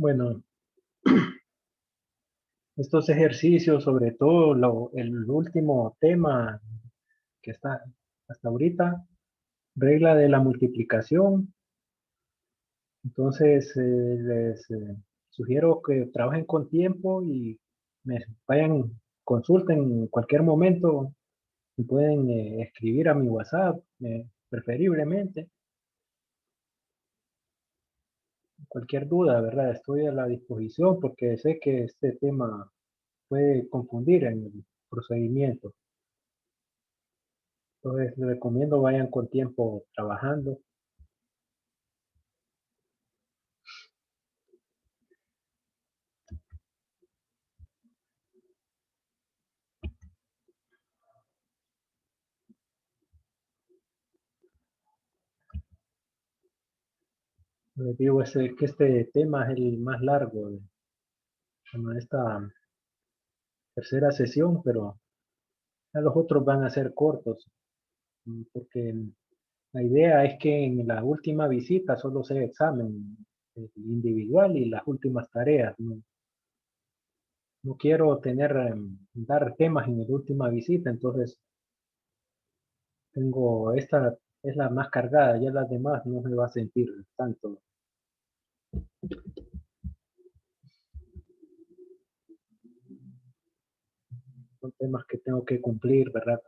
Bueno, estos ejercicios, sobre todo el último tema que está hasta ahorita, regla de la multiplicación. Entonces, les sugiero que trabajen con tiempo y me vayan, consulten en cualquier momento. Me pueden escribir a mi WhatsApp, preferiblemente. Cualquier duda, ¿verdad? Estoy a la disposición porque sé que este tema puede confundir en el procedimiento. Entonces, les recomiendo vayan con tiempo trabajando. Les digo que este tema es el más largo de esta tercera sesión, pero ya los otros van a ser cortos, porque la idea es que en la última visita solo sea examen individual y las últimas tareas. No quiero dar temas en la última visita, entonces esta es la más cargada, ya las demás no se va a sentir tanto. Son temas que tengo que cumplir, ¿verdad?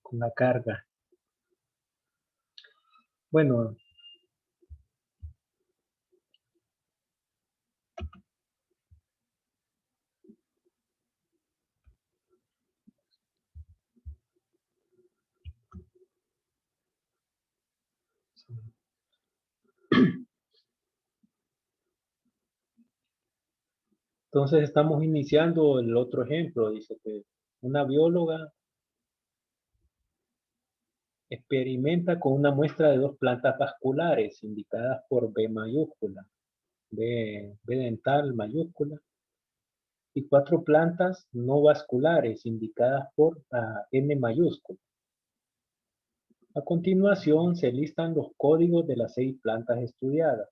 Con la carga. Bueno, entonces estamos iniciando el otro ejemplo. Dice que una bióloga experimenta con una muestra de dos plantas vasculares indicadas por B mayúscula, B dental mayúscula, y cuatro plantas no vasculares indicadas por M mayúscula. A continuación se listan los códigos de las 6 plantas estudiadas.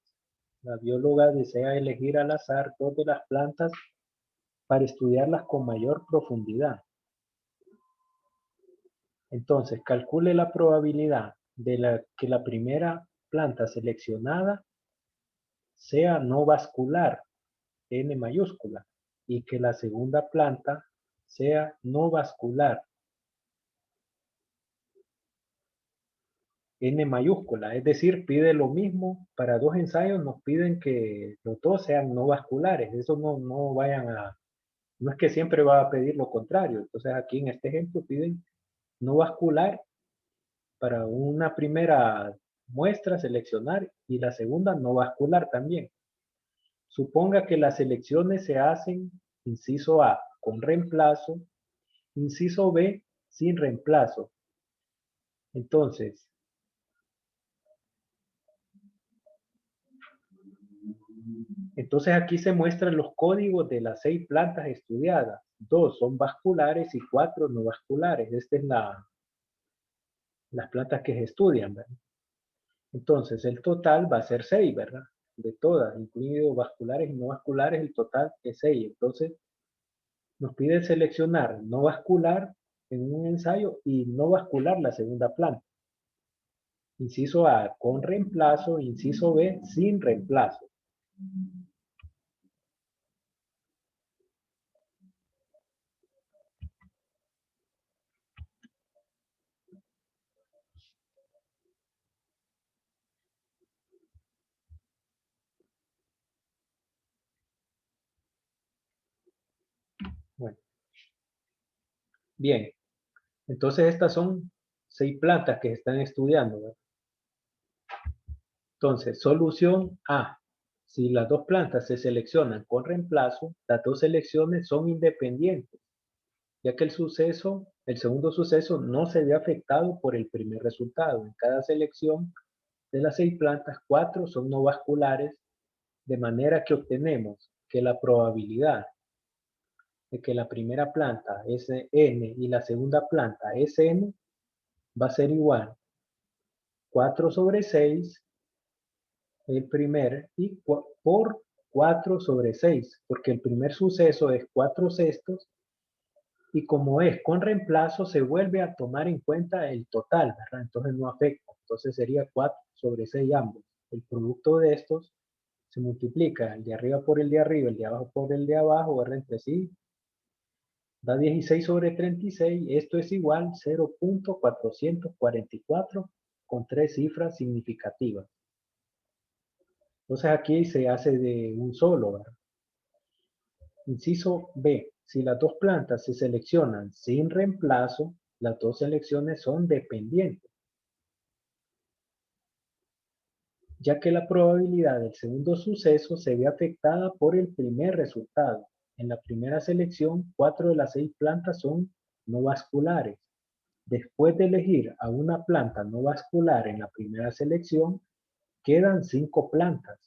La bióloga desea elegir al azar 2 de las plantas para estudiarlas con mayor profundidad. Entonces, calcule la probabilidad de que la primera planta seleccionada sea no vascular, N mayúscula, y que la segunda planta sea no vascular, N mayúscula. Es decir, pide lo mismo para dos ensayos, nos piden que los dos sean no vasculares. Eso no vayan a, no es que siempre va a pedir lo contrario. Entonces aquí en este ejemplo piden no vascular para una primera muestra seleccionar y la segunda no vascular también. Suponga que las selecciones se hacen, inciso A, con reemplazo, inciso B, sin reemplazo. Entonces aquí se muestran los códigos de las 6 plantas estudiadas. 2 son vasculares y 4 no vasculares. Esta es las plantas que se estudian, ¿verdad? Entonces el total va a ser 6, ¿verdad? De todas, incluidos vasculares y no vasculares, el total es 6. Entonces nos pide seleccionar no vascular en un ensayo y no vascular la segunda planta. Inciso A, con reemplazo. Inciso B, sin reemplazo. Bueno, bien. Entonces estas son 6 plantas que se están estudiando, ¿verdad? Entonces, solución A. Si las dos plantas se seleccionan con reemplazo, las dos selecciones son independientes, ya que el segundo suceso no se ve afectado por el primer resultado. En cada selección de las 6 plantas, 4 son no vasculares, de manera que obtenemos que la probabilidad de que la primera planta Sn y la segunda planta Sn va a ser igual 4 sobre 6 el primer y por 4 sobre 6, porque el primer suceso es 4 sextos y como es con reemplazo se vuelve a tomar en cuenta el total, ¿verdad? Entonces no afecta. Entonces sería 4 sobre 6 ambos. El producto de estos se multiplica el de arriba por el de arriba, el de abajo por el de abajo, ¿verdad? Entre sí da 16 sobre 36. Esto es igual 0.444 con 3 cifras significativas. Entonces aquí se hace de un solo, ¿verdad? Inciso B. Si las dos plantas se seleccionan sin reemplazo, las dos selecciones son dependientes, ya que la probabilidad del segundo suceso se ve afectada por el primer resultado. En la primera selección, 4 de las 6 plantas son no vasculares. Después de elegir a una planta no vascular en la primera selección, quedan 5 plantas.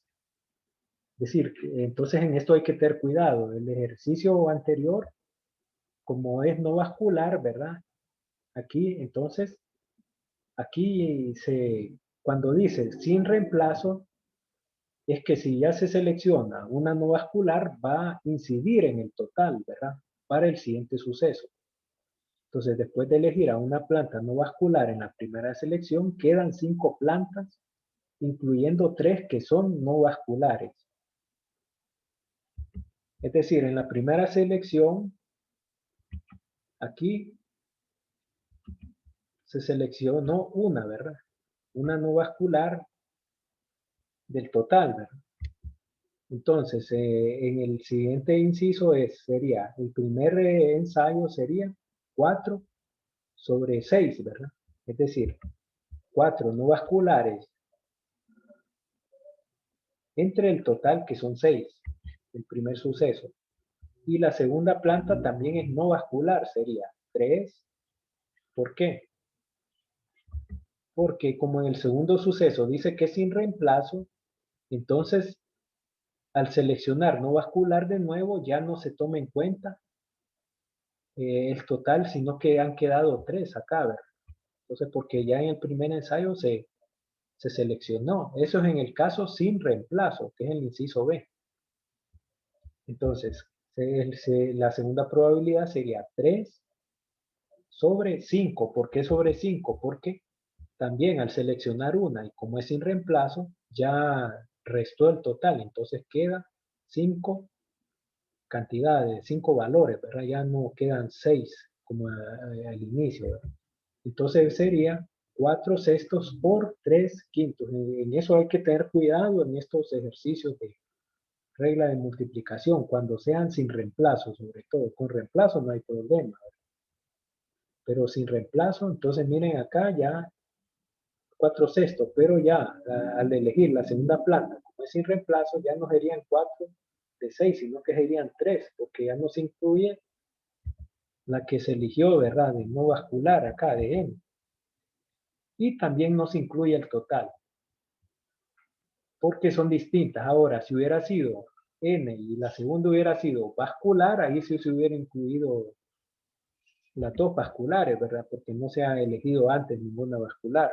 Es decir, entonces en esto hay que tener cuidado. El ejercicio anterior, como es no vascular, ¿verdad? Aquí, entonces, cuando dice sin reemplazo, es que si ya se selecciona una no vascular, va a incidir en el total, ¿verdad? Para el siguiente suceso. Entonces, después de elegir a una planta no vascular en la primera selección, quedan 5 plantas, incluyendo 3 que son no vasculares. Es decir, en la primera selección, aquí se seleccionó una, ¿verdad? Una no vascular del total, ¿verdad? Entonces, en el siguiente inciso sería, el primer ensayo sería 4 sobre 6, ¿verdad? Es decir, 4 no vasculares entre el total que son 6, el primer suceso. Y la segunda planta también es no vascular, sería 3. ¿Por qué? Porque como en el segundo suceso dice que es sin reemplazo, entonces al seleccionar no vascular de nuevo ya no se toma en cuenta el total, sino que han quedado 3 acá, ¿verdad? Entonces, porque ya en el primer ensayo se seleccionó. Eso es en el caso sin reemplazo, que es el inciso B. Entonces, la segunda probabilidad sería 3 sobre 5. ¿Por qué sobre 5? Porque también al seleccionar una y como es sin reemplazo, ya restó el total. Entonces queda 5 cantidades, 5 valores, ¿verdad? Ya no quedan 6 como al inicio, ¿verdad? Entonces sería 4 sextos por 3 quintos. En eso hay que tener cuidado en estos ejercicios de regla de multiplicación, cuando sean sin reemplazo, sobre todo. Con reemplazo no hay problema, ¿verdad? Pero sin reemplazo, entonces miren acá ya 4 sextos, pero ya al elegir la segunda planta, como es sin reemplazo, ya no serían 4 de 6, sino que serían 3, porque ya no se incluye la que se eligió, ¿verdad? De no vascular acá, de N. Y también no se incluye el total, porque son distintas. Ahora, si hubiera sido N y la segunda hubiera sido vascular, ahí sí se hubiera incluido las dos vasculares, ¿verdad? Porque no se ha elegido antes ninguna vascular,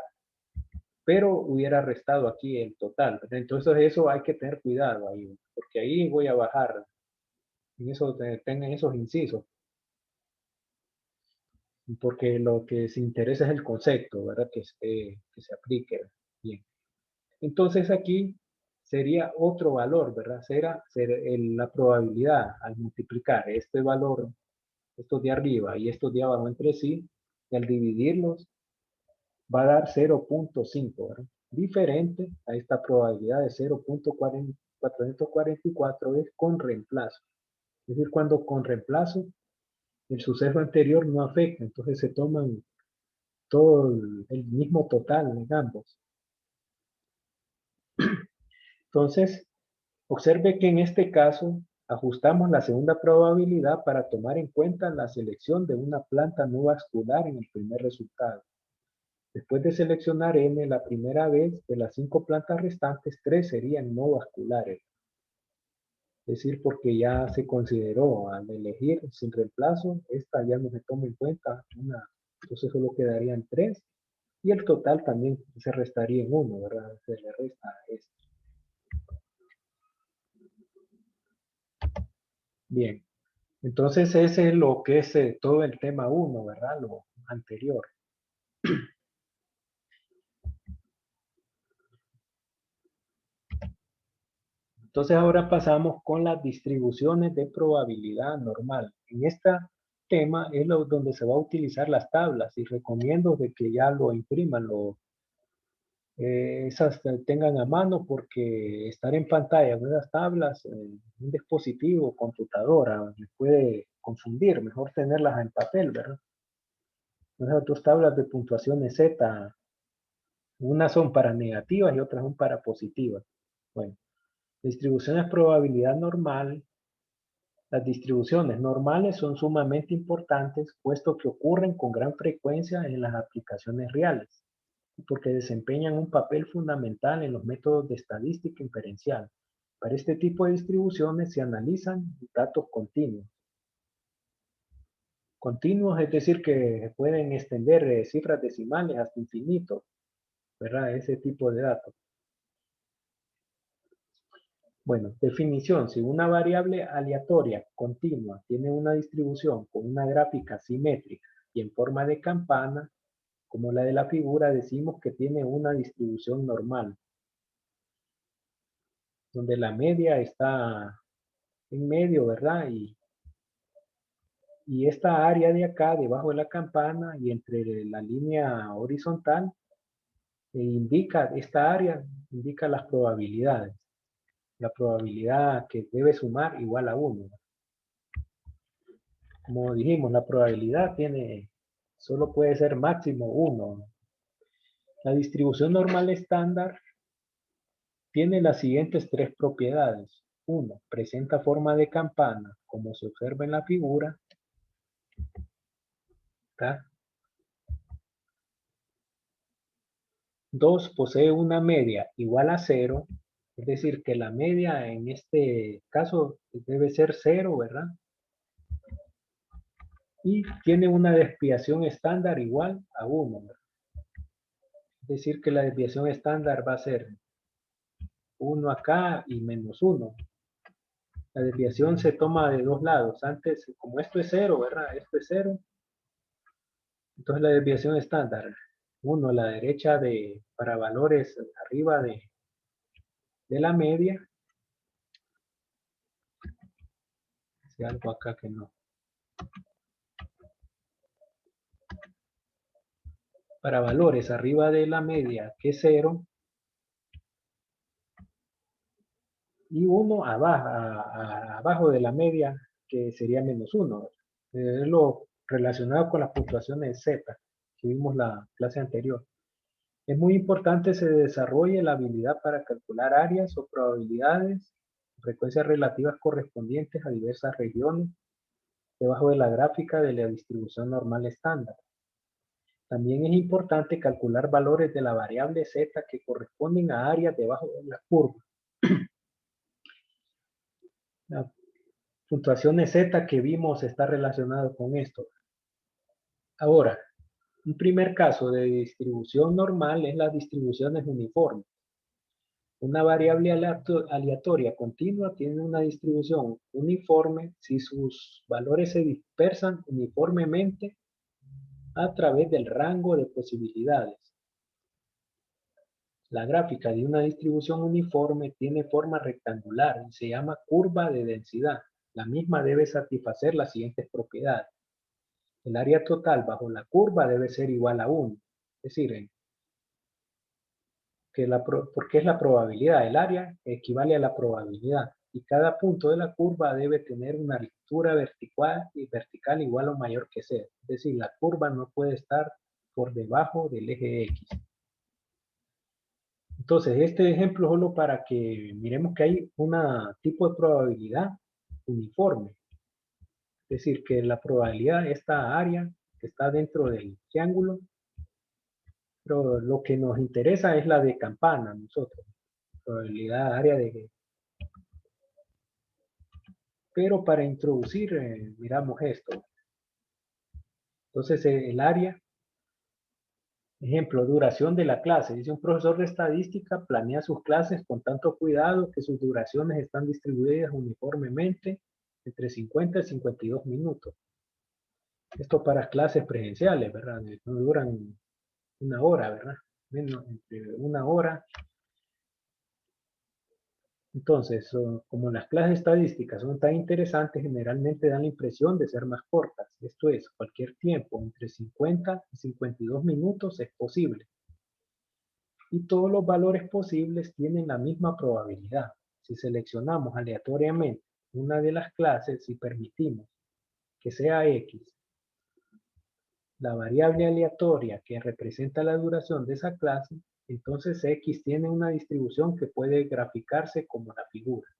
pero hubiera restado aquí el total, ¿verdad? Entonces eso hay que tener cuidado ahí, porque ahí voy a bajar, en eso tengan esos incisos, porque lo que se interesa es el concepto, ¿verdad? Que se aplique bien. Entonces aquí sería otro valor, ¿verdad? Será la probabilidad al multiplicar este valor, estos de arriba y estos de abajo entre sí, y al dividirlos va a dar 0.5, ¿verdad? Diferente a esta probabilidad de 0.444 es con reemplazo. Es decir, cuando con reemplazo el suceso anterior no afecta, entonces se toman todo el mismo total en ambos. Entonces, observe que en este caso ajustamos la segunda probabilidad para tomar en cuenta la selección de una planta no vascular en el primer resultado. Después de seleccionar N la primera vez, de las 5 plantas restantes, 3 serían no vasculares. Es decir, porque ya se consideró al elegir sin reemplazo, esta ya no se toma en cuenta una, entonces solo quedarían 3 y el total también se restaría en 1, ¿verdad? Se le resta a esto. Bien. Entonces ese es lo que es todo el tema uno, ¿verdad? Lo anterior. Entonces ahora pasamos con las distribuciones de probabilidad normal. En este tema es donde se va a utilizar las tablas y recomiendo de que ya lo impriman, esas tengan a mano porque estar en pantalla con esas tablas, un dispositivo, computadora, les puede confundir. Mejor tenerlas en papel, ¿verdad? Esas dos tablas de puntuaciones Z, unas son para negativas y otras son para positivas. Bueno, distribuciones probabilidad normal. Las distribuciones normales son sumamente importantes puesto que ocurren con gran frecuencia en las aplicaciones reales, porque desempeñan un papel fundamental en los métodos de estadística inferencial. Para este tipo de distribuciones se analizan datos continuos. Continuos es decir que pueden extender cifras decimales hasta infinito, ¿verdad? Ese tipo de datos. Bueno, definición. Si una variable aleatoria continua tiene una distribución con una gráfica simétrica y en forma de campana, como la de la figura, decimos que tiene una distribución normal, donde la media está en medio, ¿verdad? Y esta área de acá, debajo de la campana y entre la línea horizontal, esta área indica las probabilidades. La probabilidad que debe sumar igual a 1. Como dijimos, la probabilidad solo puede ser máximo 1. La distribución normal estándar tiene las siguientes tres propiedades. 1. Presenta forma de campana, como se observa en la figura. ¿Tá? 2. Posee una media igual a 0. Es decir, que la media en este caso debe ser 0, ¿verdad? Y tiene una desviación estándar igual a 1. ¿Verdad? Es decir, que la desviación estándar va a ser 1 acá y menos 1. La desviación se toma de dos lados. Antes, como esto es 0, ¿verdad? Esto es 0. Entonces la desviación estándar, 1 a la derecha para valores arriba de la media. Si algo acá que no. Para valores arriba de la media, que es 0. Y 1 abajo de la media, que sería menos 1. Es lo relacionado con las puntuaciones Z, que vimos la clase anterior. Es muy importante que se desarrolle la habilidad para calcular áreas o probabilidades, frecuencias relativas correspondientes a diversas regiones, debajo de la gráfica de la distribución normal estándar. También es importante calcular valores de la variable Z que corresponden a áreas debajo de la curva. La puntuación de Z que vimos está relacionada con esto. Ahora, un primer caso de distribución normal es las distribuciones uniformes. Una variable aleatoria continua tiene una distribución uniforme si sus valores se dispersan uniformemente a través del rango de posibilidades. La gráfica de una distribución uniforme tiene forma rectangular y se llama curva de densidad. La misma debe satisfacer las siguientes propiedades. El área total bajo la curva debe ser igual a 1. Es decir, porque es la probabilidad. El área equivale a la probabilidad. Y cada punto de la curva debe tener una altura vertical igual o mayor que C. Es decir, la curva no puede estar por debajo del eje X. Entonces, este ejemplo solo para que miremos que hay un tipo de probabilidad uniforme. Es decir, que la probabilidad, esta área que está dentro del triángulo, pero lo que nos interesa es la de campana, nosotros. Probabilidad, área de... Pero para introducir, miramos esto. Entonces, el área, ejemplo, duración de la clase. Dice un profesor de estadística, planea sus clases con tanto cuidado que sus duraciones están distribuidas uniformemente entre 50 y 52 minutos. Esto para clases presenciales, ¿verdad? No duran una hora, ¿verdad? Menos, entre una hora. Entonces, como las clases estadísticas son tan interesantes, generalmente dan la impresión de ser más cortas. Esto es, cualquier tiempo entre 50 y 52 minutos es posible. Y todos los valores posibles tienen la misma probabilidad. Si seleccionamos aleatoriamente una de las clases y permitimos que sea X, la variable aleatoria que representa la duración de esa clase, entonces X tiene una distribución que puede graficarse como la figura.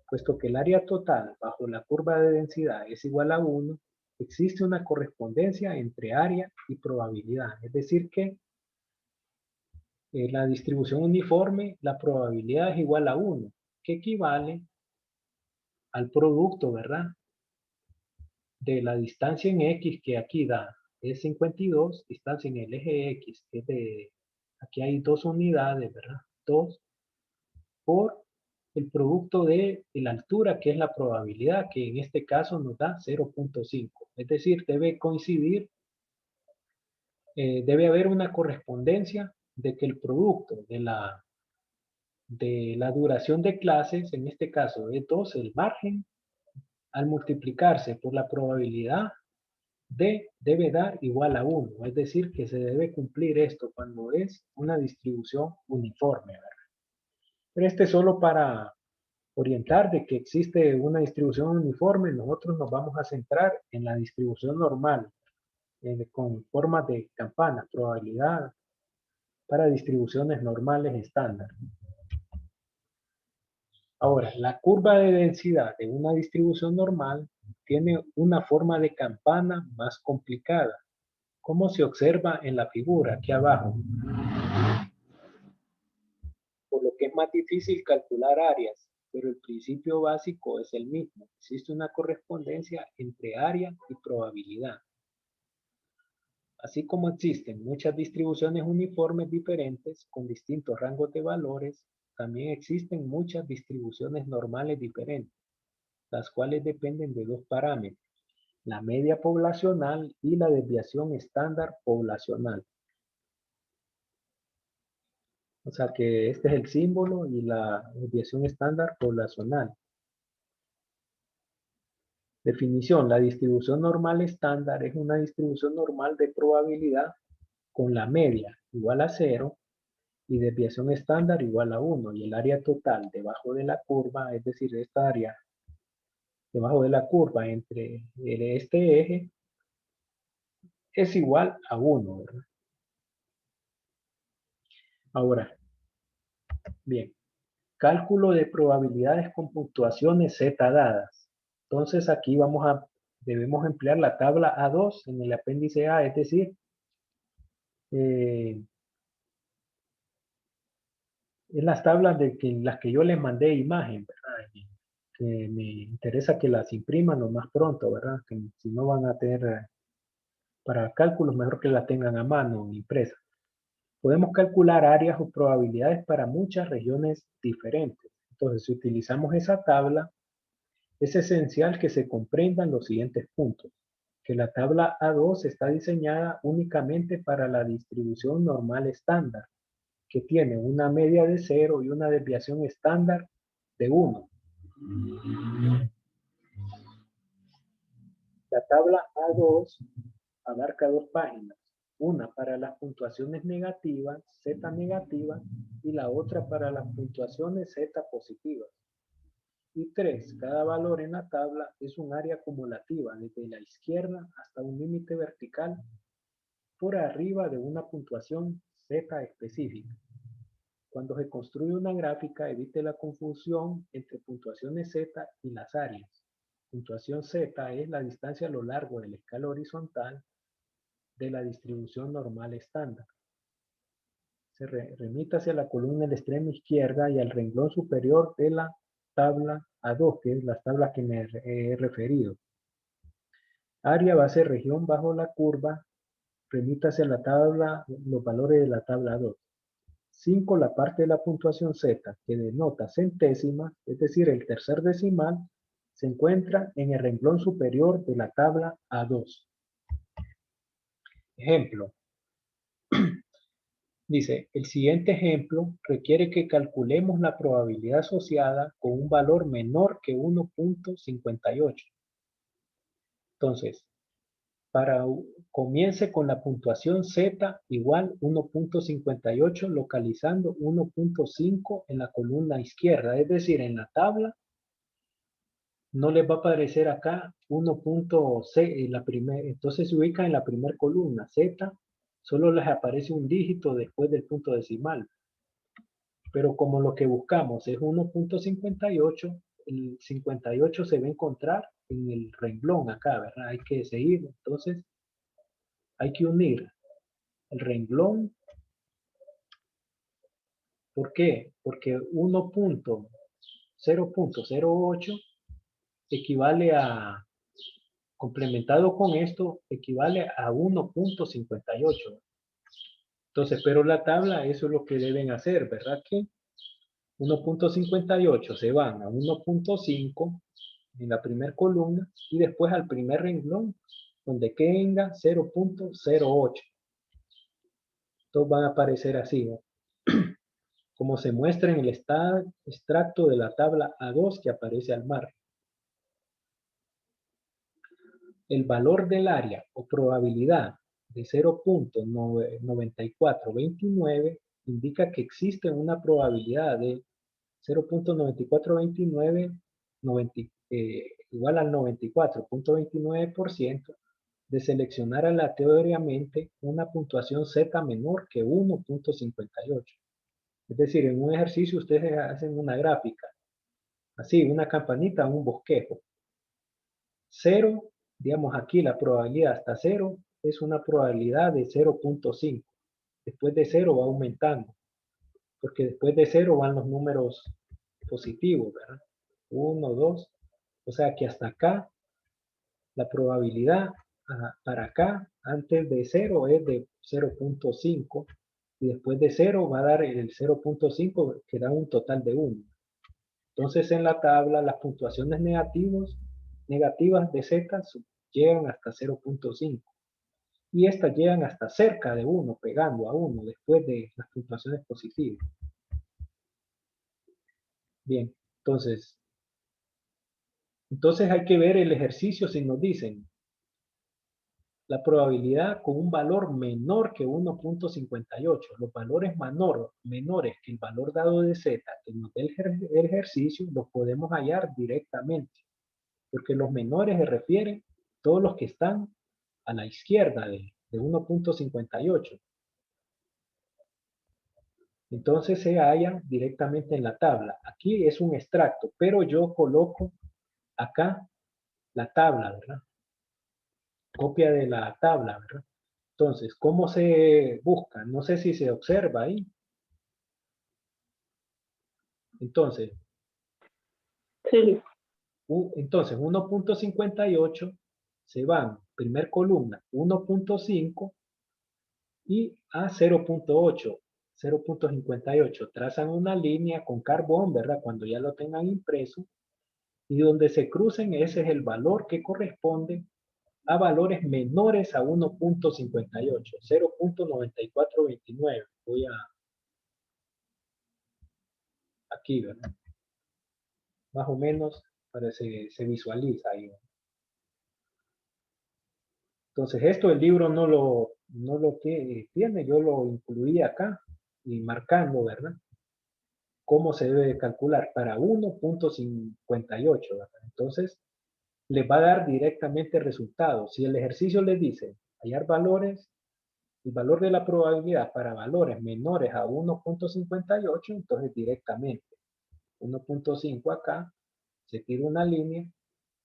Puesto que el área total bajo la curva de densidad es igual a 1, existe una correspondencia entre área y probabilidad. Es decir que en la distribución uniforme, la probabilidad es igual a 1, que equivale al producto, ¿verdad? De la distancia en X que aquí da es 52, distancia en el eje X, que es de, aquí hay 2 unidades, ¿verdad? 2 por el producto de la altura, que es la probabilidad, que en este caso nos da 0.5. Es decir, debe coincidir, debe haber una correspondencia de que el producto de la duración de clases, en este caso es 2, el margen, al multiplicarse por la probabilidad debe dar igual a 1. Es decir, que se debe cumplir esto cuando es una distribución uniforme, ¿verdad? Pero este es solo para orientar de que existe una distribución uniforme. Nosotros nos vamos a centrar en la distribución normal, con formas de campana, probabilidad para distribuciones normales estándar. Ahora, la curva de densidad de una distribución normal tiene una forma de campana más complicada, como se observa en la figura aquí abajo, por lo que es más difícil calcular áreas, pero el principio básico es el mismo. Existe una correspondencia entre área y probabilidad. Así como existen muchas distribuciones uniformes diferentes con distintos rangos de valores, también existen muchas distribuciones normales diferentes, las cuales dependen de dos parámetros, la media poblacional y la desviación estándar poblacional. O sea que este es el símbolo y la desviación estándar poblacional. Definición, la distribución normal estándar es una distribución normal de probabilidad con la media igual a 0 y desviación estándar igual a 1 y el área total debajo de la curva, es decir, esta área debajo de la curva entre este eje es igual a 1, ¿verdad? Ahora, bien, cálculo de probabilidades con puntuaciones Z dadas. Entonces aquí debemos emplear la tabla A2 en el apéndice A, es decir, en las tablas las que yo les mandé imagen, ¿verdad? Que me interesa que las impriman lo más pronto, ¿verdad? Que si no van a tener, para cálculos, mejor que la tengan a mano impresa. Podemos calcular áreas o probabilidades para muchas regiones diferentes. Entonces, si utilizamos esa tabla, es esencial que se comprendan los siguientes puntos. Que la tabla A2 está diseñada únicamente para la distribución normal estándar, que tiene una media de 0 y una desviación estándar de 1. La tabla A2 abarca 2 páginas, una para las puntuaciones negativas, Z negativas, y la otra para las puntuaciones Z positivas. Y 3, cada valor en la tabla es un área acumulativa desde la izquierda hasta un límite vertical por arriba de una puntuación Z específica. Cuando se construye una gráfica, evite la confusión entre puntuaciones Z y las áreas. Puntuación Z es la distancia a lo largo de la escala horizontal de la distribución normal estándar. Remita hacia la columna en la extrema izquierda y al renglón superior de la tabla A2, que es la tabla que me he referido. Área va a ser región bajo la curva, remita hacia la tabla, los valores de la tabla A2. 5, la parte de la puntuación Z, que denota centésimas, es decir, el tercer decimal, se encuentra en el renglón superior de la tabla A2. Ejemplo. Dice, el siguiente ejemplo requiere que calculemos la probabilidad asociada con un valor menor que 1.58. Entonces, comience con la puntuación Z igual 1.58, localizando 1.5 en la columna izquierda, es decir, en la tabla no les va a aparecer acá 1.6 en la primera, entonces se ubica en la primera columna, Z, solo les aparece un dígito después del punto decimal. Pero como lo que buscamos es 1.58, el 58 se va a encontrar en el renglón acá, ¿verdad? Hay que seguir, entonces hay que unir el renglón. ¿Por qué? Porque 0.08 equivale a, complementado con esto, equivale a 1.58. Entonces, pero la tabla, eso es lo que deben hacer, ¿verdad? Que 1.58 se van a 1.5 en la primera columna y después al primer renglón donde tenga 0.08. Todos van a aparecer así, ¿no? Como se muestra en el extracto de la tabla A2 que aparece al margen. El valor del área o probabilidad de 0.9429 indica que existe una probabilidad de 0.9429 igual al 94.29% de seleccionar aleatoriamente una puntuación Z menor que 1.58. Es decir, en un ejercicio ustedes hacen una gráfica, así, una campanita, un bosquejo. 0, digamos aquí la probabilidad hasta 0 es una probabilidad de 0.5. Después de 0 va aumentando, porque después de 0 van los números positivos, ¿verdad? 1, 2, o sea que hasta acá la probabilidad para acá antes de 0 es de 0.5 y después de 0 va a dar el 0.5 que da un total de 1. Entonces en la tabla las puntuaciones negativas de Z llegan hasta 0.5 y estas llegan hasta cerca de 1, pegando a 1 después de las puntuaciones positivas. Bien, entonces hay que ver el ejercicio si nos dicen la probabilidad con un valor menor que 1.58. Los valores menores que el valor dado de Z que nos dé el ejercicio los podemos hallar directamente, porque los menores se refieren todos los que están a la izquierda de 1.58. Entonces se hallan directamente en la tabla. Aquí es un extracto, pero yo coloco acá la tabla, ¿verdad? Copia de la tabla, ¿verdad? Entonces, ¿cómo se busca? No sé si se observa ahí. Entonces, Sí. entonces 1.58 se van, primer columna, 1.5 y a 0.8, 0.58. Trazan una línea con carbón, ¿verdad? Cuando ya lo tengan impreso. Y donde se crucen, ese es el valor que corresponde a valores menores a 1.58, 0.9429. Voy aquí, ¿verdad? Más o menos para se visualiza ahí. Entonces esto el libro no lo tiene, yo lo incluí acá y marcando, ¿verdad? Cómo se debe calcular para 1.58, ¿verdad? Entonces les va a dar directamente resultados. Si el ejercicio les dice hallar valores, el valor de la probabilidad para valores menores a 1.58, entonces directamente 1.5 acá, se tira una línea,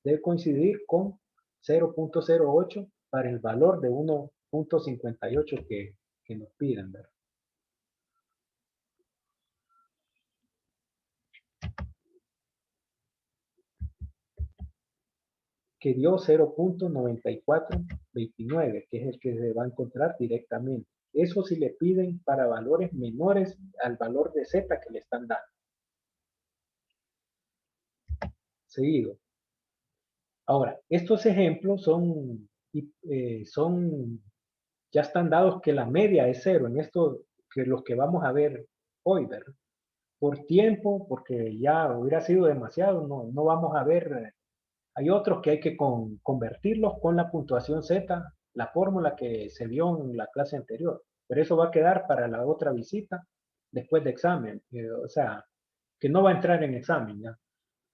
debe coincidir con 0.08 para el valor de 1.58 que nos piden, ¿verdad? Que dio 0.9429, que es el que se va a encontrar directamente. Eso si le piden para valores menores al valor de Z que le están dando. Seguido. Ahora, estos ejemplos ya están dados que la media es 0 en esto, que los que vamos a ver hoy, ¿verdad? Por tiempo, porque ya hubiera sido demasiado, no vamos a ver. Hay otros que hay que convertirlos con la puntuación Z, la fórmula que se vio en la clase anterior. Pero eso va a quedar para la otra visita después de examen. O sea, que no va a entrar en examen ya.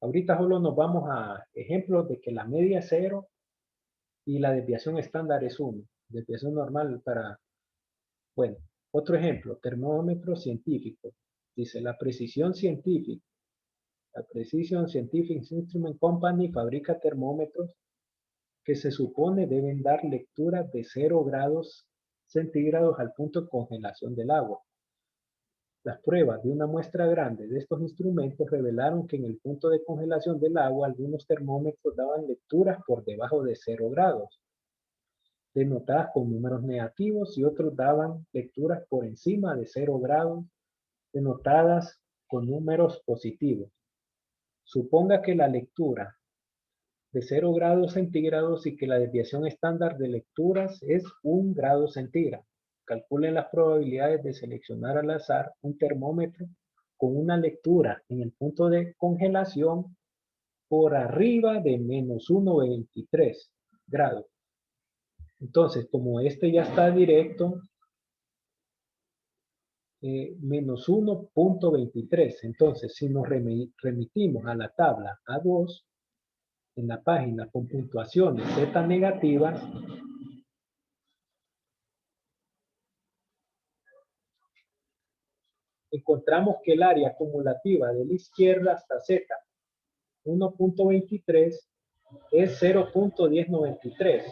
Ahorita solo nos vamos a ejemplos de que la media es 0 y la desviación estándar es 1. Desviación normal para, bueno, otro ejemplo, termómetro científico. Dice, la Precision Scientific Instrument Company fabrica termómetros que se supone deben dar lecturas de 0 grados centígrados al punto de congelación del agua. Las pruebas de una muestra grande de estos instrumentos revelaron que en el punto de congelación del agua algunos termómetros daban lecturas por debajo de 0 grados, denotadas con números negativos, y otros daban lecturas por encima de 0 grados, denotadas con números positivos. Suponga que la lectura de 0 grados centígrados y que la desviación estándar de lecturas es 1 grado centígrado. Calculen las probabilidades de seleccionar al azar un termómetro con una lectura en el punto de congelación por arriba de menos 1,23 grados. Entonces, como este ya está directo, menos 1,23. Entonces, si nos remitimos a la tabla A2, en la página con puntuaciones Z negativas, encontramos que el área acumulativa de la izquierda hasta Z, 1,23, es 0,1093.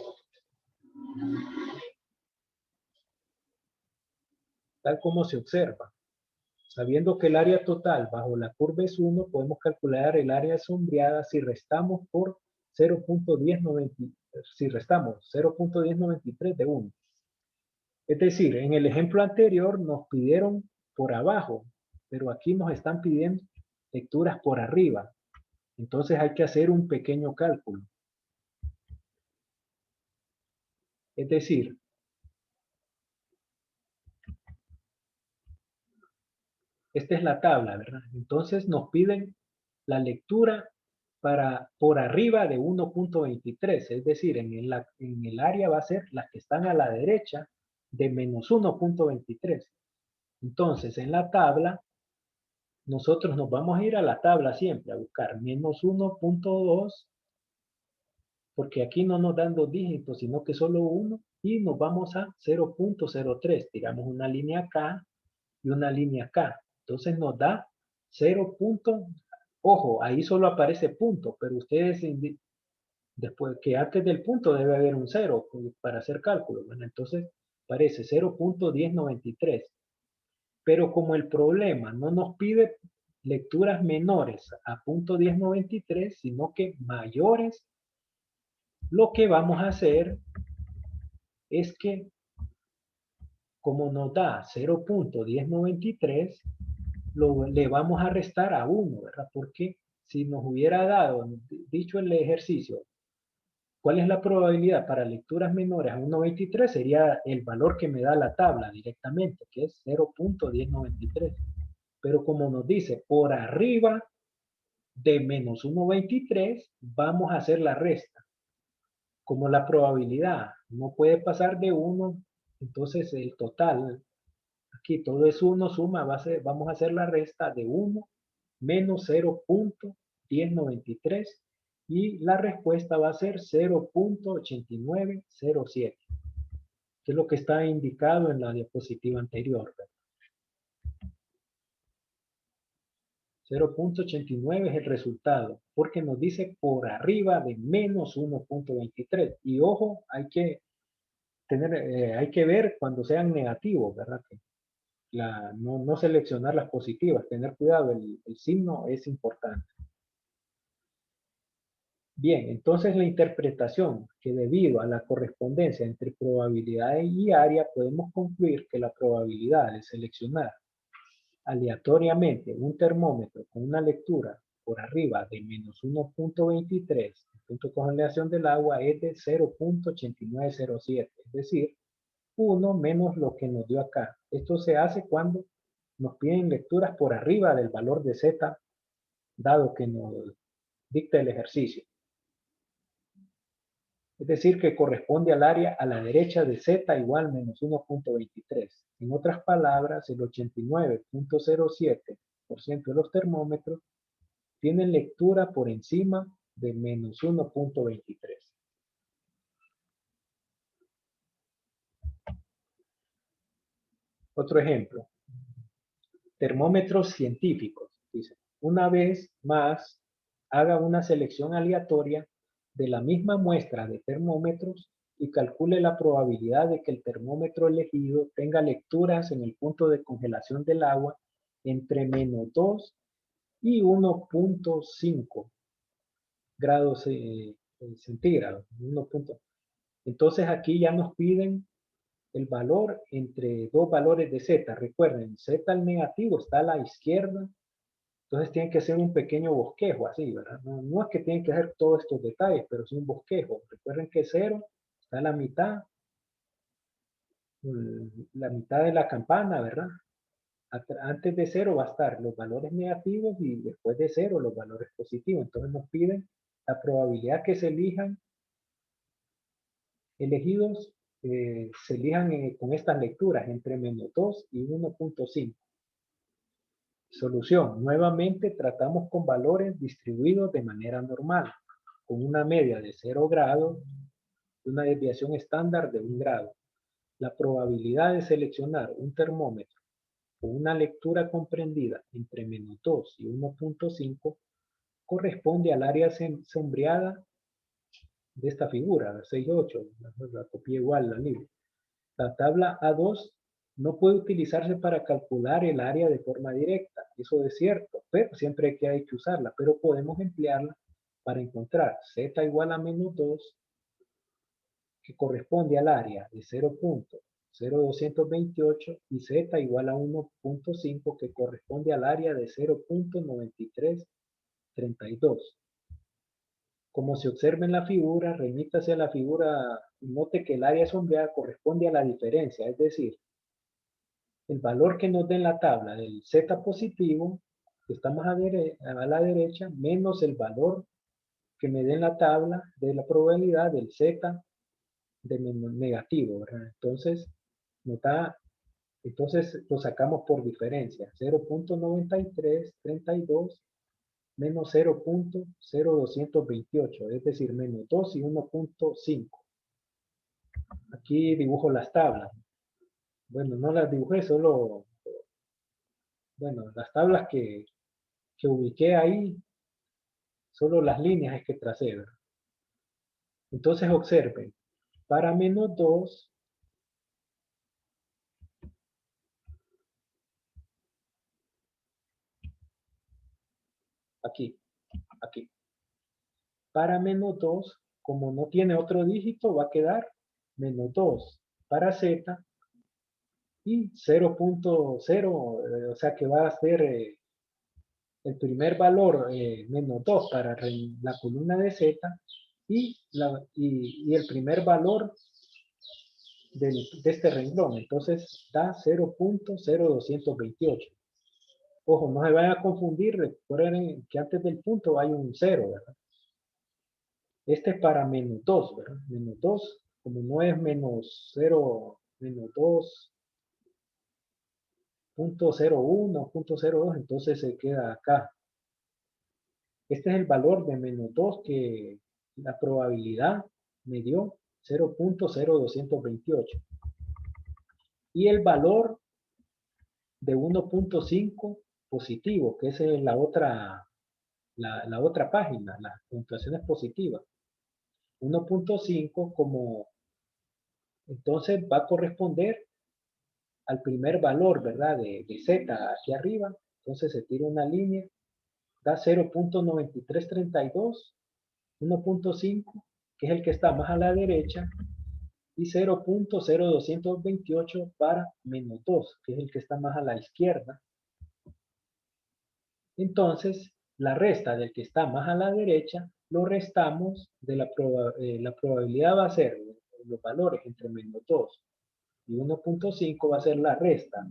Tal como se observa. Sabiendo que el área total bajo la curva es 1, podemos calcular el área sombreada si restamos por 0,1093, si restamos 0,1093 de 1. Es decir, en el ejemplo anterior nos pidieron por abajo, pero aquí nos están pidiendo lecturas por arriba. Entonces hay que hacer un pequeño cálculo. Es decir, esta es la tabla, ¿verdad? Entonces nos piden la lectura por arriba de 1,23, es decir, en el área va a ser las que están a la derecha de menos 1,23. Entonces, en la tabla, nosotros nos vamos a ir a la tabla siempre, a buscar menos 1,2, porque aquí no nos dan 2 dígitos, sino que solo 1, y nos vamos a 0,03. Tiramos una línea acá y una línea acá. Entonces nos da 0. Ojo, ahí solo aparece punto, pero ustedes después que antes del punto debe haber un 0 para hacer cálculo. Bueno, entonces aparece 0,1093. Pero como el problema no nos pide lecturas menores a 0,1093, sino que mayores, lo que vamos a hacer es que como nos da 0,1093, le vamos a restar a 1, ¿verdad? Porque si nos hubiera dado, dicho el ejercicio, ¿cuál es la probabilidad para lecturas menores a 1,23? Sería el valor que me da la tabla directamente, que es 0,1093. Pero como nos dice, por arriba de menos 1,23, vamos a hacer la resta. Como la probabilidad no puede pasar de 1, entonces el total, aquí todo es 1, suma, vamos a hacer la resta de 1 menos 0,1093 y la respuesta va a ser 0,8907, que es lo que está indicado en la diapositiva anterior. 0,89 es el resultado, porque nos dice por arriba de menos 1,23. Y ojo, hay que ver cuando sean negativos, ¿verdad? No seleccionar las positivas, tener cuidado, el signo es importante. Bien, entonces la interpretación que debido a la correspondencia entre probabilidad y área podemos concluir que la probabilidad de seleccionar aleatoriamente un termómetro con una lectura por arriba de menos 1.23, el punto de congelación del agua es de 0.8907, es decir, 1 menos lo que nos dio acá. Esto se hace cuando nos piden lecturas por arriba del valor de Z, dado que nos dicta el ejercicio. Es decir, que corresponde al área a la derecha de Z igual menos 1.23. En otras palabras, el 89.07% de los termómetros tienen lectura por encima de menos 1.23. Otro ejemplo. Termómetros científicos. Dice, una vez más, haga una selección aleatoria de la misma muestra de termómetros y calcule la probabilidad de que el termómetro elegido tenga lecturas en el punto de congelación del agua entre menos 2 y 1.5 grados centígrados. Entonces aquí ya nos piden el valor entre dos valores de Z. Recuerden, Z al negativo está a la izquierda, entonces tienen que hacer un pequeño bosquejo así, ¿verdad? No es que tienen que hacer todos estos detalles, pero es un bosquejo. Recuerden que 0 está a la mitad de la campana, ¿verdad? Antes de 0 va a estar los valores negativos y después de 0 los valores positivos. Entonces nos piden la probabilidad que se elijan elegidos se elijan con estas lecturas entre menos 2 y 1.5. Solución. Nuevamente tratamos con valores distribuidos de manera normal, con una media de 0 grados y una desviación estándar de 1 grado. La probabilidad de seleccionar un termómetro con una lectura comprendida entre menos 2 y 1.5 corresponde al área sombreada de esta figura, 6.8, la copié igual la libre. La tabla A2 no puede utilizarse para calcular el área de forma directa, eso es cierto, pero siempre hay que usarla, pero podemos emplearla para encontrar Z igual a menos 2, que corresponde al área de 0.0228, y Z igual a 1.5, que corresponde al área de 0.9332. Como se observa en la figura, remítase a la figura y note que el área sombreada corresponde a la diferencia, es decir, el valor que nos da en la tabla del Z positivo, que está más a la derecha, menos el valor que me dé en la tabla de la probabilidad del Z de negativo, ¿verdad? Entonces, entonces lo sacamos por diferencia, 0.9332 menos 0.0228, es decir, menos 2 y 1.5. Aquí dibujo las tablas. Bueno, no las dibujé, solo, bueno, las tablas que ubiqué ahí, solo las líneas es que tracé, ¿verdad? Entonces observen, para menos 2, aquí, aquí. Para menos 2, como no tiene otro dígito, va a quedar menos 2 para Z y 0.0, o sea que va a ser el primer valor menos 2 para la columna de Z y el primer valor de este renglón. Entonces da 0.0228. Ojo, no se vayan a confundir, recuerden que antes del punto hay un 0, ¿verdad? Este es para menos 2, ¿verdad? Menos 2, como no es menos 0, menos 2.01, 0.02, entonces se queda acá. Este es el valor de menos 2 que la probabilidad me dio 0.0228. Y el valor de 1.5 positivo, que es la otra página, las puntuaciones positivas. 1.5 como, entonces va a corresponder al primer valor, ¿verdad? De Z aquí arriba. Entonces se tira una línea, da 0.9332, 1.5, que es el que está más a la derecha, y 0.0228 para menos 2, que es el que está más a la izquierda. Entonces, la resta del que está más a la derecha, lo restamos de la probabilidad va a ser los valores entre menos 2 y 1.5 va a ser la resta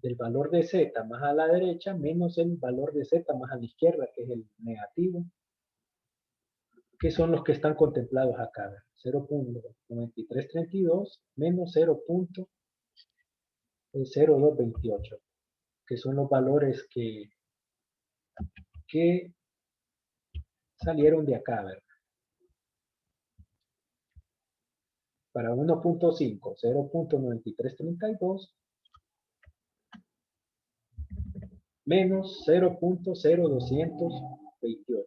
del valor de z más a la derecha menos el valor de z más a la izquierda, que es el negativo, que son los que están contemplados acá. 0.9332 menos 0.0228, que son los valores que salieron de acá, ¿verdad? Para 1.5, 0.9332 menos 0.0228,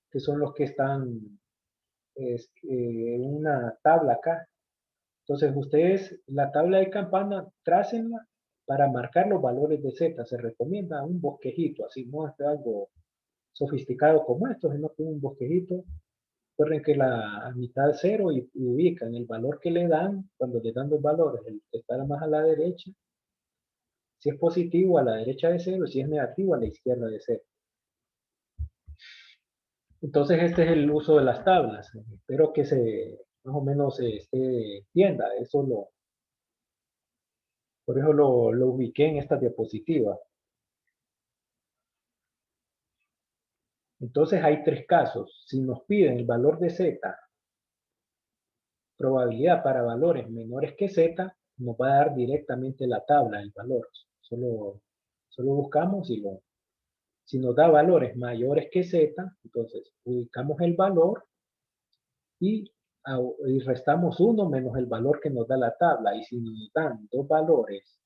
que son los que están en una tabla acá. Entonces ustedes, la tabla de campana, trácenla para marcar los valores de Z. Se recomienda un bosquejito, así no es algo sofisticado como esto, sino que un bosquejito. Recuerden que la mitad es cero y ubican el valor que le dan, cuando le dan los valores, el que está más a la derecha, si es positivo a la derecha de cero, si es negativo a la izquierda de cero. Entonces este es el uso de las tablas. Espero que más o menos se entienda. Por eso lo ubiqué en esta diapositiva. Entonces hay tres casos. Si nos piden el valor de Z, probabilidad para valores menores que Z, nos va a dar directamente la tabla, el valor. Solo buscamos si nos da valores mayores que Z, entonces ubicamos el valor y restamos 1 menos el valor que nos da la tabla. Y si nos dan dos valores,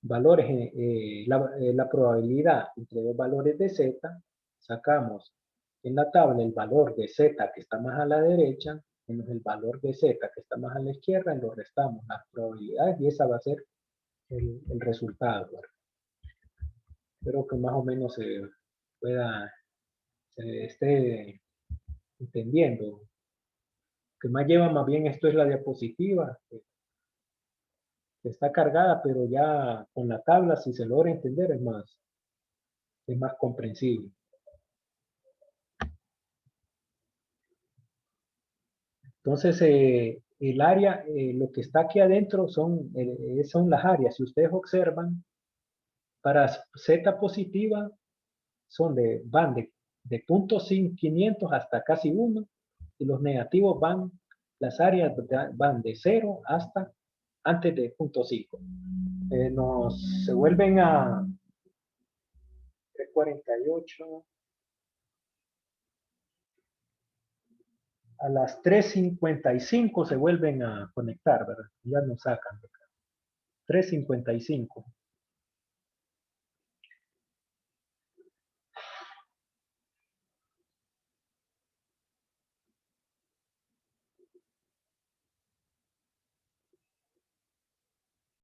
la probabilidad entre dos valores de Z, sacamos en la tabla el valor de Z que está más a la derecha menos el valor de Z que está más a la izquierda, y lo restamos las probabilidades y esa va a ser el resultado. Espero que más o menos se esté entendiendo. Que más lleva más bien esto es la diapositiva, que está cargada, pero ya con la tabla, si se logra entender, es más comprensible. Entonces, el área, lo que está aquí adentro son las áreas. Si ustedes observan, para Z positiva van de 0.500 hasta casi 1, y los negativos las áreas van de 0 hasta antes de 0.5. Se vuelven a 48. A las 3:55 se vuelven a conectar, ¿verdad? Ya nos sacan. 3:55.